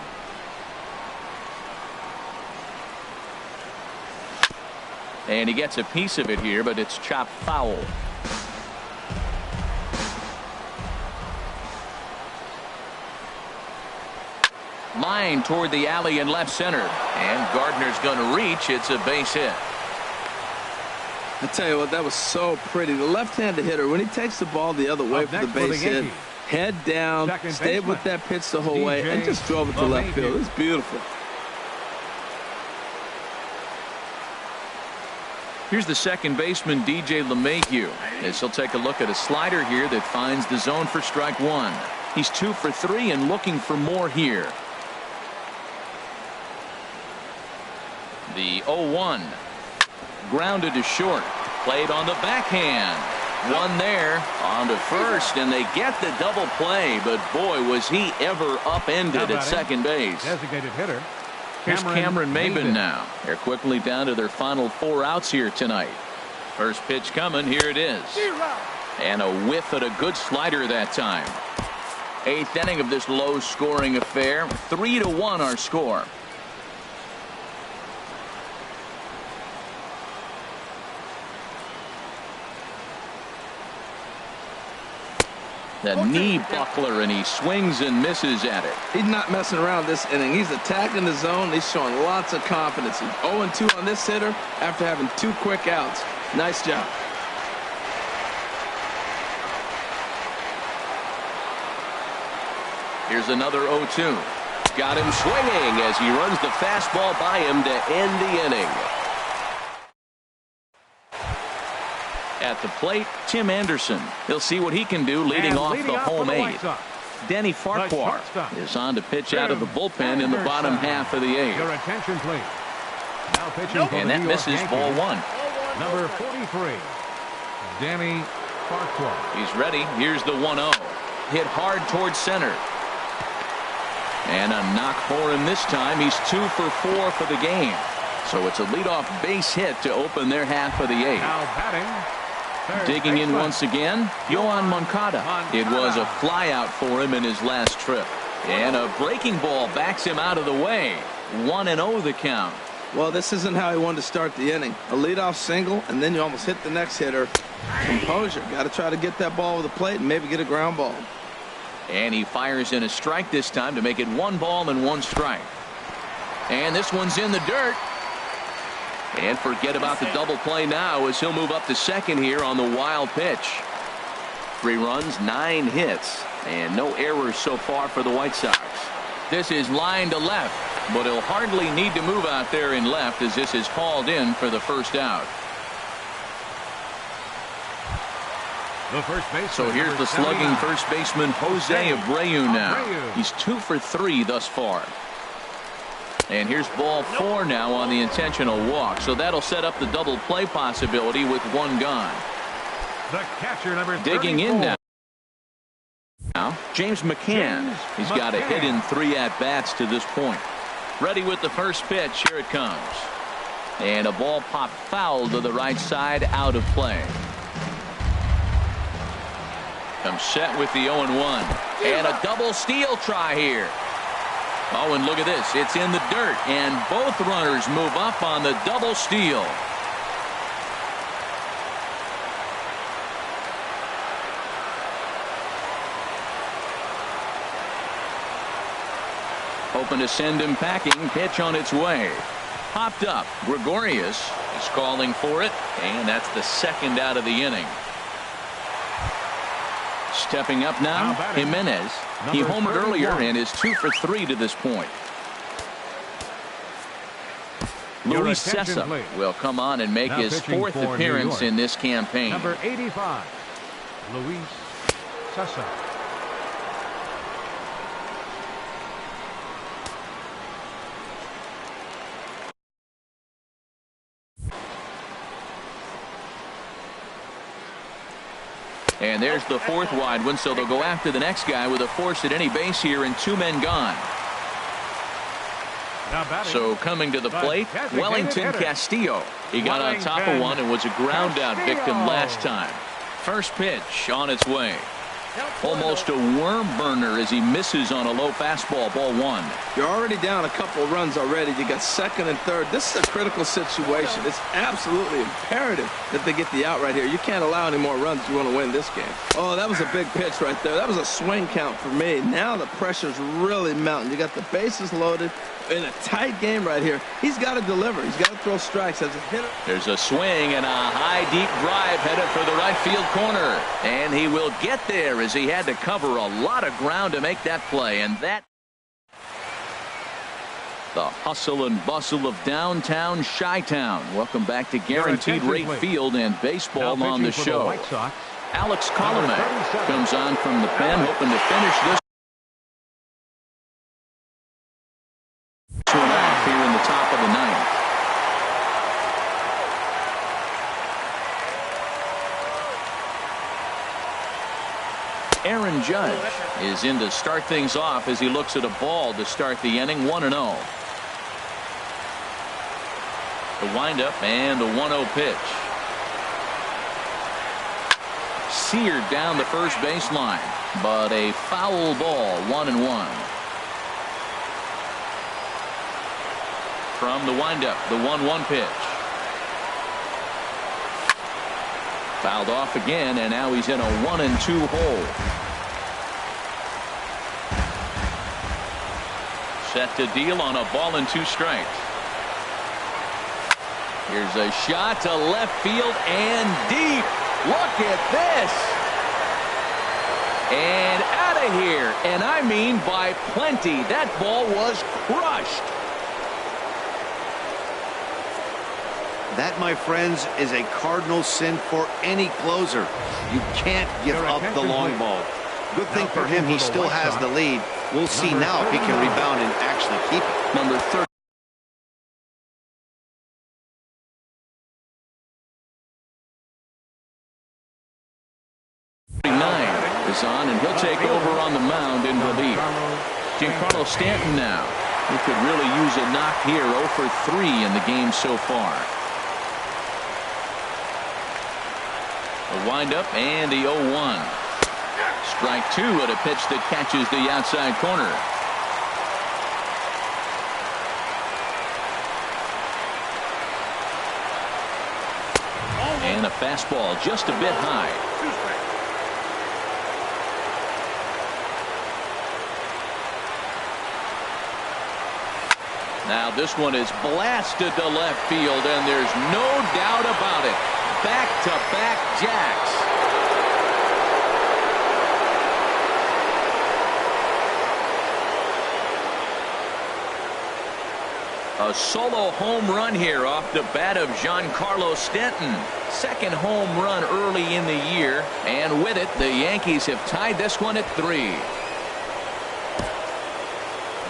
Speaker 1: And he gets a piece of it here, but it's chopped foul. Line toward the alley in left center. And Gardner's going to reach. It's a base hit.
Speaker 4: I tell you what, that was so pretty. The left-handed hitter, when he takes the ball the other way for the base hit, head down, stayed with that pitch the whole way, and just drove it to left field. It's beautiful.
Speaker 1: Here's the second baseman, DJ LeMahieu, as he'll take a look at a slider here that finds the zone for strike one. He's 2 for 3 and looking for more here. The 0-1. Grounded to short. Played on the backhand. One there on to first, and they get the double play. But boy, was he ever upended at second base.
Speaker 2: Designated hitter.
Speaker 1: Here's Cameron Maybin now. They're quickly down to their final 4 outs here tonight. First pitch coming. Here it is. And a whiff at a good slider that time. 8th inning of this low-scoring affair. 3-1 our score. The knee buckler, and he swings and misses at it.
Speaker 4: He's not messing around this inning. He's attacking the zone. He's showing lots of confidence. He's 0-2 on this hitter after having 2 quick outs. Nice job.
Speaker 1: Here's another 0-2. Got him swinging as he runs the fastball by him to end the inning. At the plate, Tim Anderson. He'll see what he can do leading off the home 8. Denny Farquhar is on to pitch out of the bullpen in the bottom half of the 8th.
Speaker 2: Your attention, please. Now pitching for
Speaker 1: and that misses ball 1.
Speaker 2: Number 43, Denny Farquhar.
Speaker 1: He's ready. Here's the 1-0. Hit hard towards center. And a knock for him this time. He's 2 for 4 for the game. So it's a leadoff base hit to open their half of the 8th.
Speaker 2: Now batting.
Speaker 1: Digging in once again, Yoan Moncada. It was a flyout for him in his last trip. And a breaking ball backs him out of the way. 1-0 the count.
Speaker 4: Well, this isn't how he wanted to start the inning. A leadoff single, and then you almost hit the next hitter. Composure. Got to try to get that ball over the plate and maybe get a ground ball.
Speaker 1: And he fires in a strike this time to make it 1 ball and 1 strike. And this one's in the dirt. And forget about the double play now as he'll move up to second here on the wild pitch. 3 runs, 9 hits, and no errors so far for the White Sox. This is line to left, but he'll hardly need to move out there in left as this is hauled in for the first out.
Speaker 2: The first baseman,
Speaker 1: so here's the slugging first baseman Jose Abreu now. He's 2 for 3 thus far. And here's ball 4 now on the intentional walk. So that'll set up the double play possibility with 1 gone.
Speaker 2: The catcher, number 34.
Speaker 1: Digging in now, James McCann. He's got a hit in 3 at-bats to this point. Ready with the first pitch. Here it comes. And a ball popped foul to the right side, out of play. Comes set with the 0-1. And a double steal try here. Oh, and look at this. It's in the dirt, and both runners move up on the double steal. Hoping to send him packing. Pitch on its way. Popped up. Gregorius is calling for it, and that's the 2nd out of the inning. Stepping up now, Jimenez. He homered earlier and is 2 for 3 to this point. Luis Cessa will come on and make his 4th appearance in this campaign.
Speaker 2: Number 85, Luis Cessa.
Speaker 1: And there's the 4th wide one, so they'll go after the next guy with a force at any base here and 2 men gone. So coming to the plate, Wellington Castillo. He got on top of one and was a ground out victim last time. First pitch on its way. Almost a worm burner as he misses on a low fastball, ball one.
Speaker 4: You're already down a couple runs already. You got second and third. This is a critical situation. It's absolutely imperative that they get the out right here. You can't allow any more runs if you want to win this game. Oh, that was a big pitch right there. That was a swing count for me. Now the pressure's really mounting. You got the bases loaded in a tight game right here. He's got to deliver. He's got to throw strikes as a hitter.
Speaker 1: There's a swing and a high deep drive headed for the right field corner, and he will get there as he had to cover a lot of ground to make that play. And that, the hustle and bustle of downtown Chi-Town. Welcome back to Guaranteed Rate Field and baseball on the show. Alex Colomé comes on from the pen, hoping to finish this one off here in the top of the ninth. Aaron Judge is in to start things off as he looks at a ball to start the inning. 1-0. The windup and the 1-0 pitch. Seared down the first baseline, but a foul ball. 1-1. From the windup, the 1-1 pitch. Fouled off again, and now he's in a 1-2 hole. Set to deal on a ball and 2 strikes. Here's a shot to left field and deep. Look at this. And out of here. And I mean by plenty. That ball was crushed.
Speaker 3: That, my friends, is a cardinal sin for any closer. You can't give up the long ball. Good thing for him, he still has the lead. We'll see now if he can rebound and actually keep it.
Speaker 1: Number 39 is on, and he'll take over on the mound in relief. Giancarlo Stanton now. He could really use a knock here. 0 for 3 in the game so far. A windup and the 0-1. Strike 2 at a pitch that catches the outside corner. And a fastball just a bit high. Now this one is blasted to left field, and there's no doubt about it. Back-to-back jacks. A solo home run here off the bat of Giancarlo Stanton. Second home run early in the year, and with it, the Yankees have tied this one at 3.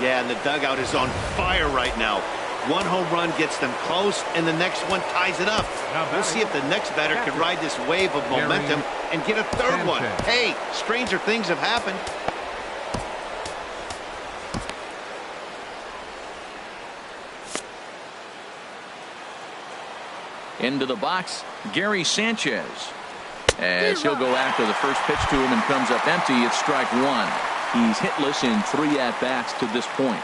Speaker 3: Yeah, and the dugout is on fire right now. One home run gets them close, and the next one ties it up. We'll see if the next batter can ride this wave of momentum and get a third one. Hey, stranger things have happened.
Speaker 1: Into the box, Gary Sanchez. As he'll go after the first pitch to him and comes up empty, it's strike 1. He's hitless in 3 at-bats to this point.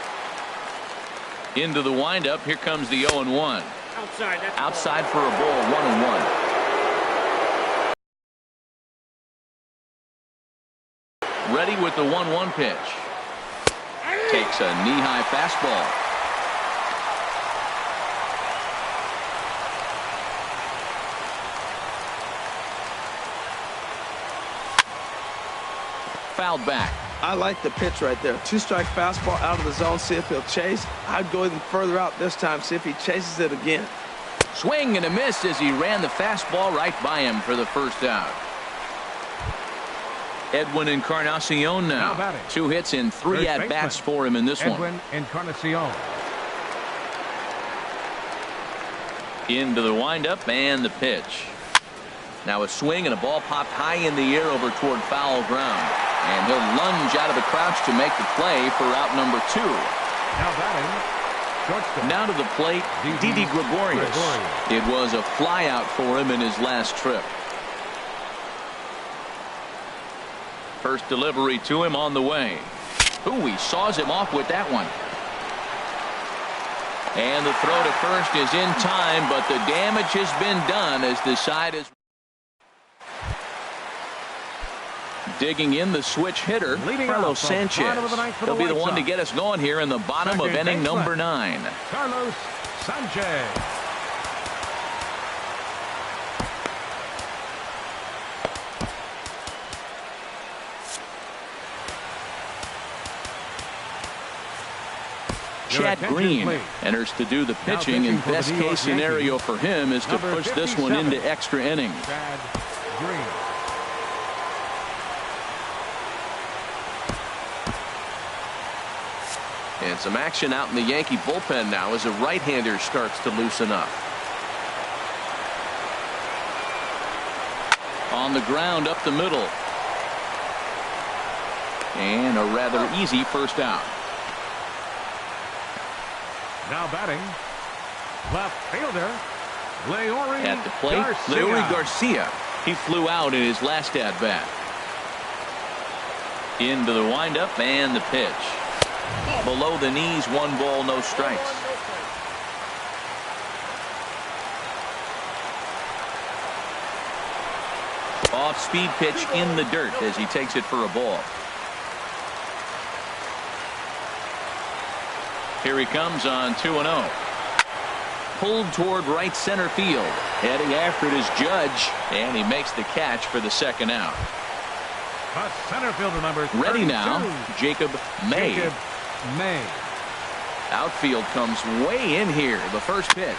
Speaker 1: Into the windup, here comes the 0-1. Outside for a ball, 1-1. Ready with the 1-1 pitch. Takes a knee-high fastball. Fouled back.
Speaker 4: I like the pitch right there. 2-strike fastball out of the zone. See if he'll chase. I'd go even further out this time. See if he chases it again.
Speaker 1: Swing and a miss as he ran the fastball right by him for the first out. Edwin Encarnacion now. 2 hits in 3 at-bats for him in this one.
Speaker 2: Edwin Encarnacion.
Speaker 1: Into the windup and the pitch. Now a swing and a ball popped high in the air over toward foul ground. And he'll lunge out of the crouch to make the play for out number 2.
Speaker 2: Now batting, shortstop.
Speaker 1: Now to the plate, Didi Gregorius. It was a flyout for him in his last trip. First delivery to him on the way. Ooh, he saws him off with that one. And the throw to first is in time, but the damage has been done as the side is digging in. The switch hitter, Carlos Sanchez. He'll be the one to get us going here in the bottom of inning number 9.
Speaker 2: Carlos Sanchez.
Speaker 1: Chad Green enters to do the pitching, and best case scenario for him is to push this one into extra innings.
Speaker 2: Chad Green.
Speaker 5: And some action out in the Yankee bullpen now as a right-hander starts to loosen up.
Speaker 1: On the ground up the middle. And a rather easy first out.
Speaker 2: Now batting, left fielder, Leury
Speaker 1: at the plate,
Speaker 2: Garcia.
Speaker 1: Leury Garcia. He flew out in his last at-bat. Into the windup and the pitch. Below the knees, 1 ball, no strikes. Off-speed pitch in the dirt as he takes it for a ball. Here he comes on 2-0. Pulled toward right center field. Heading after it is Judge, and he makes the catch for the second out.
Speaker 2: The center fielder number 32.
Speaker 1: Ready now, Jacob May.
Speaker 2: Jacob May.
Speaker 1: Outfield comes way in here. The first pitch.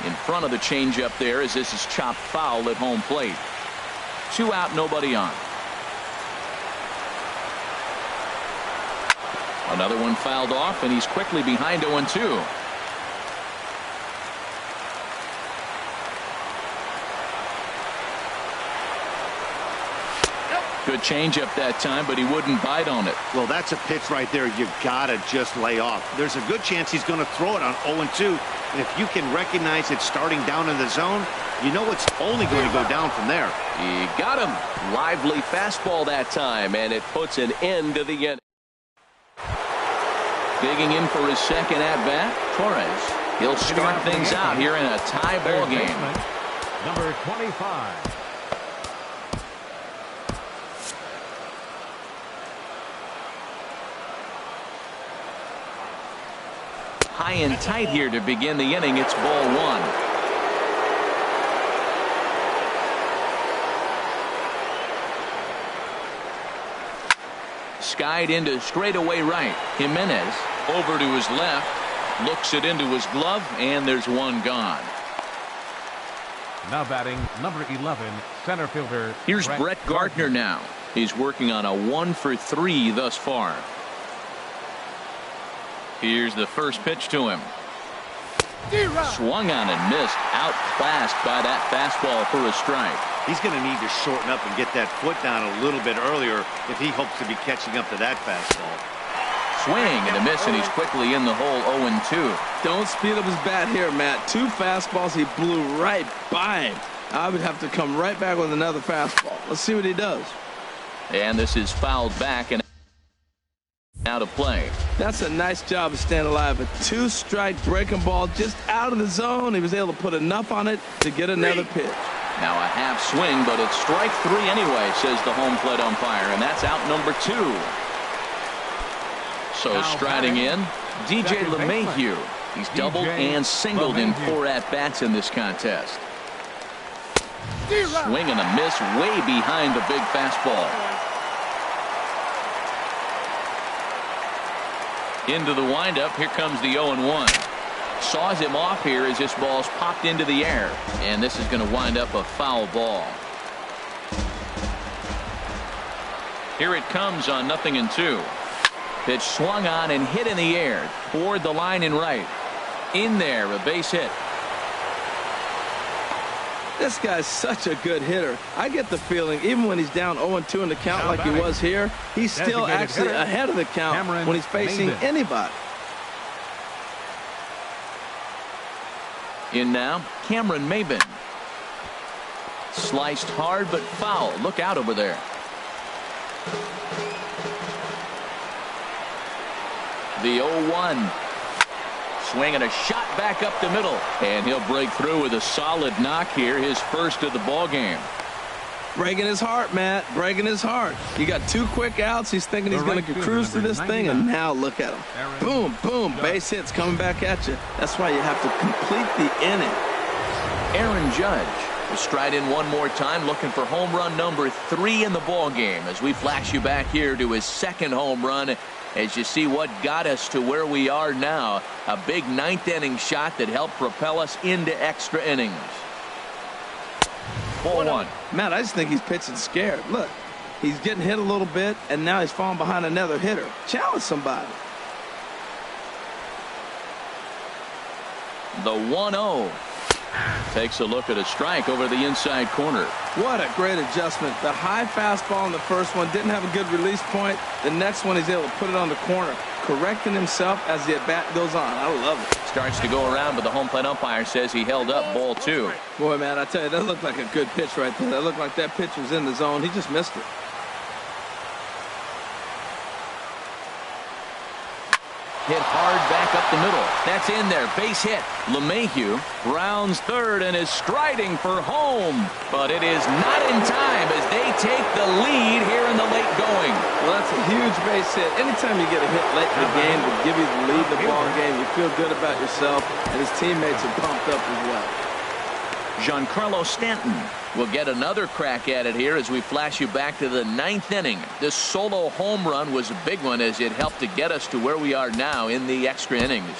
Speaker 1: In front of the changeup there as this is chopped foul at home plate. 2 out, nobody on. Another one fouled off, and he's quickly behind 0-2. Good changeup that time, but he wouldn't bite on it.
Speaker 3: Well, that's a pitch right there you gotta just lay off. There's a good chance he's going to throw it on 0-2, and if you can recognize it starting down in the zone, you know it's only going to go down from there.
Speaker 5: He got him. Lively fastball that time, and it puts an end to the inning.
Speaker 1: Digging in for his second at-bat, Torres. He'll start things out here in a tie ball game.
Speaker 2: Number 25.
Speaker 1: High and tight here to begin the inning. It's ball 1. Skied into straightaway right. Jimenez over to his left. Looks it into his glove, and there's one gone.
Speaker 2: Now batting number 11, center fielder.
Speaker 1: Here's Brett Gardner now. He's working on a 1-for-3 thus far. Here's the first pitch to him. Swung on and missed. Outclassed by that fastball for a strike.
Speaker 3: He's going to need to shorten up and get that foot down a little bit earlier if he hopes to be catching up to that fastball.
Speaker 1: Swing and a miss, and he's quickly in the hole. 0-2.
Speaker 4: Don't speed up his bat here, Matt. 2 fastballs, he blew right by him. I would have to come right back with another fastball. Let's see what he does.
Speaker 1: And this is fouled back and out of play.
Speaker 4: That's a nice job of staying alive. A 2-strike breaking ball just out of the zone. He was able to put enough on it to get another pitch.
Speaker 1: Now a half swing, but it's strike 3 anyway, says the home plate umpire, and that's out number 2. So striding in, DJ LeMahieu. He's doubled and singled in 4 at-bats in this contest. Swing and a miss way behind the big fastball. Into the windup. Here comes the 0-1. Saws him off here as this ball's popped into the air. And this is going to wind up a foul ball. Here it comes on 0-2. Pitch swung on and hit in the air toward the line and right. In there, a base hit.
Speaker 4: This guy's such a good hitter. I get the feeling even when he's down 0-2 in the count like he was here, he's still actually ahead of the count when he's facing anybody.
Speaker 1: In now, Cameron Maybin. Sliced hard but foul. Look out over there. The 0-1. Swinging a shot back up the middle. And he'll break through with a solid knock here, his first of the ball game.
Speaker 4: Breaking his heart, Matt. Breaking his heart. You got 2 quick outs. He's thinking he's going to cruise through this thing, and now look at him. Boom, boom. Base hits coming back at you. That's why you have to complete the inning.
Speaker 1: Aaron Judge will stride in one more time, looking for home run number 3 in the ball game as we flash you back here to his second home run. As you see what got us to where we are now, a big 9th inning shot that helped propel us into extra innings. Ball 1.
Speaker 4: Matt, I just think he's pitching scared. Look, he's getting hit a little bit, and now he's falling behind another hitter. Challenge somebody.
Speaker 1: The 1-0. Takes a look at a strike over the inside corner.
Speaker 4: What a great adjustment. The high fastball in the first one didn't have a good release point. The next one he's able to put it on the corner, correcting himself as the at-bat goes on. I love it.
Speaker 1: Starts to go around, but the home plate umpire says he held up ball 2.
Speaker 4: Boy, man, I tell you, that looked like a good pitch right there. That looked like that pitch was in the zone. He just missed it.
Speaker 1: Hit hard back up the middle. That's in there. Base hit. LeMahieu rounds third and is striding for home. But it is not in time as they take the lead here in the late going.
Speaker 4: Well, that's a huge base hit. Anytime you get a hit late in the game to give you the lead in the ball game, you feel good about yourself, and his teammates are pumped up as well.
Speaker 1: Giancarlo Stanton will get another crack at it here as we flash you back to the 9th inning. This solo home run was a big one as it helped to get us to where we are now in the extra innings.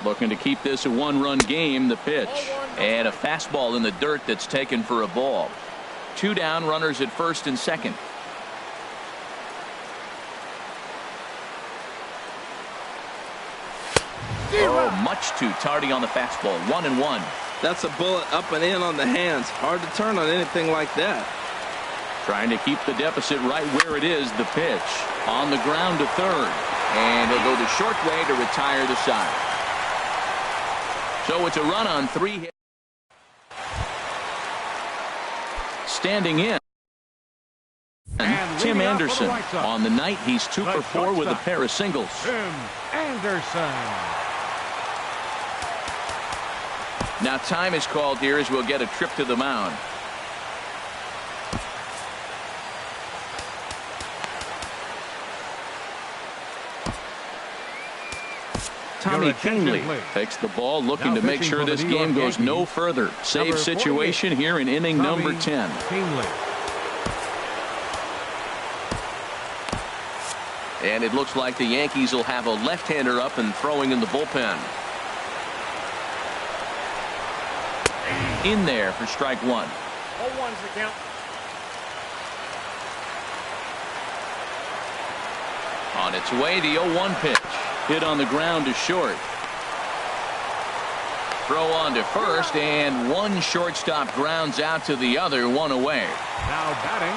Speaker 1: Looking to keep this a 1-run game. The pitch and a fastball in the dirt that's taken for a ball. 2 down, runners at first and second. Oh, much too tardy on the fastball. 1-1.
Speaker 4: That's a bullet up and in on the hands. Hard to turn on anything like that.
Speaker 1: Trying to keep the deficit right where it is. The pitch on the ground to third. And he'll go the short way to retire the side. So it's a run on 3 hits. Standing in, Tim Anderson. On the night, he's 2 for 4 with a pair of singles.
Speaker 2: Tim Anderson.
Speaker 1: Now time is called here as we'll get a trip to the mound. Tommy Kahnle takes the ball, looking to make sure this game goes no further. Save situation here in inning number 10. And it looks like the Yankees will have a left-hander up and throwing in the bullpen. In there for strike 1.
Speaker 6: 0-1's the count.
Speaker 1: On its way, the 0-1 pitch. Hit on the ground to short. Throw on to first, and one shortstop grounds out to the other, 1 away.
Speaker 2: Now batting.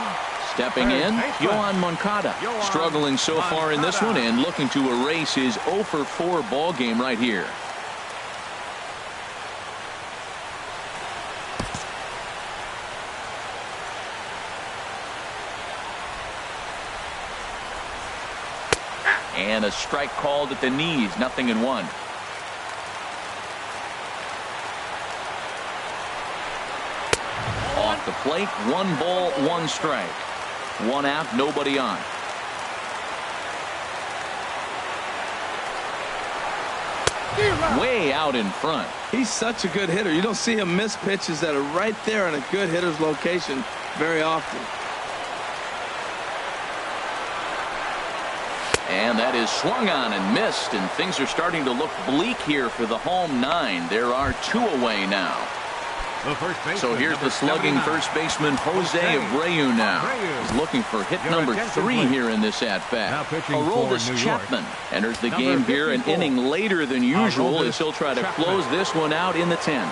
Speaker 1: Stepping in, Yoan Moncada. Struggling so far in this one and looking to erase his 0 for 4 ball game right here. And a strike called at the knees, 0-1. Off the plate, 1 ball, 1 strike. 1 out, nobody on. Way out in front.
Speaker 4: He's such a good hitter. You don't see him miss pitches that are right there in a good hitter's location very often.
Speaker 1: And that is swung on and missed, and things are starting to look bleak here for the home 9. There are 2 away now. So here's the slugging first baseman Jose Abreu now. He's looking for hit number 3 here in this at-bat. Aroldis Chapman enters the game here an inning later than usual as he'll try to close this one out in the 10th.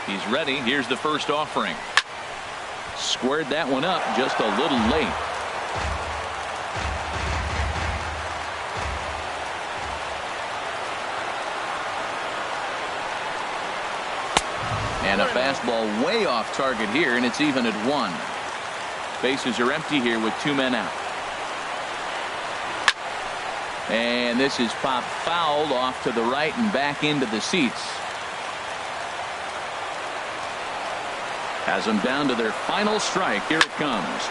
Speaker 1: He's ready. Here's the first offering. Squared that one up just a little late. And a fastball way off target here, and it's even at 1. Bases are empty here with 2 men out. And this is popped fouled off to the right and back into the seats. Has them down to their final strike. Here it comes.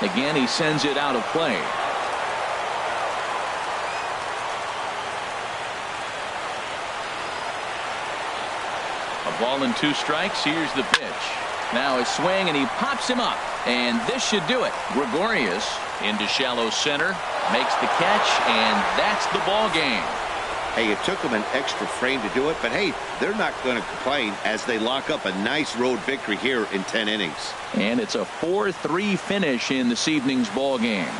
Speaker 1: Again, he sends it out of play. A ball and 2 strikes. Here's the pitch. Now a swing, and he pops him up. And this should do it. Gregorius into shallow center. Makes the catch, and that's the ball game.
Speaker 3: Hey, it took them an extra frame to do it, but hey, they're not going to complain as they lock up a nice road victory here in 10 innings.
Speaker 1: And it's a 4-3 finish in this evening's ball game.